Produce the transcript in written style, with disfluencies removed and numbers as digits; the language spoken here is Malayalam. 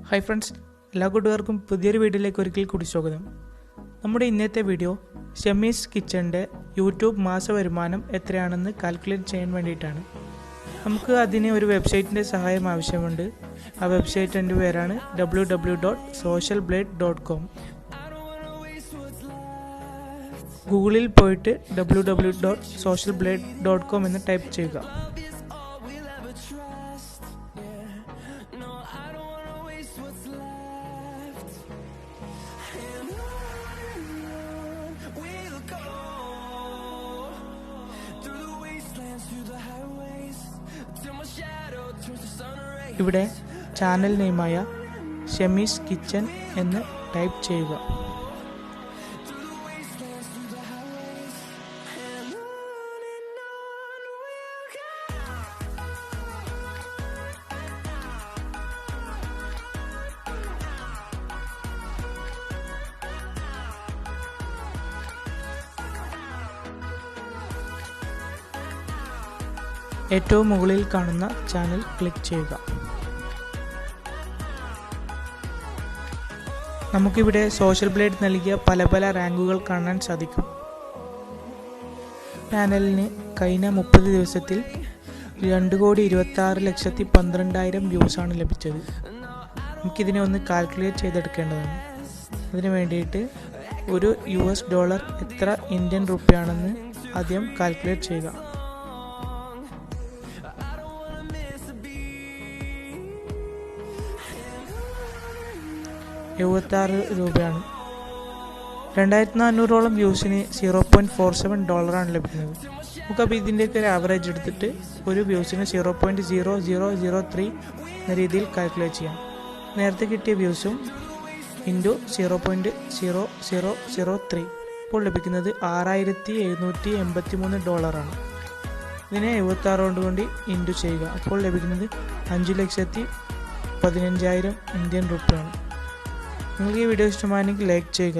ഹായ് ഫ്രണ്ട്സ്, എല്ലാ കൂട്ടുകാർക്കും പുതിയൊരു വീഡിയോയിലേക്ക് ഒരിക്കൽ കൂടി സ്വാഗതം. നമ്മുടെ ഇന്നത്തെ വീഡിയോ ഷമീസ് കിച്ചൻ്റെ യൂട്യൂബ് മാസ വരുമാനം എത്രയാണെന്ന് കാൽക്കുലേറ്റ് ചെയ്യാൻ വേണ്ടിയിട്ടാണ്. നമുക്ക് അതിന് ഒരു വെബ്സൈറ്റിൻ്റെ സഹായം ആവശ്യമുണ്ട്. ആ വെബ്സൈറ്റിൻ്റെ പേരാണ് www.socialblade.com. ഗൂഗിളിൽ പോയിട്ട് www.socialblade.com എന്ന് ടൈപ്പ് ചെയ്യുക. ഇവിടെ ചാനൽ നെയിമായ ഷമീസ് കിച്ചൻ എന്ന് ടൈപ്പ് ചെയ്യുക. ഏറ്റവും മുകളിൽ കാണുന്ന ചാനൽ ക്ലിക്ക് ചെയ്യുക. നമുക്കിവിടെ സോഷ്യൽ ബ്ലേഡ് നൽകിയ പല പല റാങ്കുകൾ കാണാൻ സാധിക്കും. ചാനലിന് കഴിഞ്ഞ 30 ദിവസത്തിൽ 2,26,12,000 വ്യൂസാണ് ലഭിച്ചത്. നമുക്കിതിനെ ഒന്ന് കാൽക്കുലേറ്റ് ചെയ്തെടുക്കേണ്ടതാണ്. അതിനു വേണ്ടിയിട്ട് ഒരു $US എത്ര ഇന്ത്യൻ റുപ്യാണെന്ന് ആദ്യം കാൽക്കുലേറ്റ് ചെയ്യുക. 76 രൂപയാണ്. 2,400ഓളം വ്യൂസിന് $0.47 ലഭിക്കുന്നത്. നമുക്കപ്പോൾ ഇതിൻ്റെയൊക്കെ ഒരു ആവറേജ് എടുത്തിട്ട് ഒരു വ്യൂസിന് 0.0003 എന്ന രീതിയിൽ കാൽക്കുലേറ്റ് ചെയ്യാം. നേരത്തെ കിട്ടിയ വ്യൂസും ഇൻറ്റു 0.0003 ഇപ്പോൾ ലഭിക്കുന്നത് $6,783 ഇതിനെ 76 കൊണ്ട് ഇൻറ്റു ചെയ്യുക. അപ്പോൾ ലഭിക്കുന്നത് 5,15,000 ഇന്ത്യൻ റുപ്യാണ്. നിങ്ങൾക്ക് ഈ വീഡിയോ ഇഷ്ടമായെങ്കിൽ ലൈക്ക് ചെയ്യുക.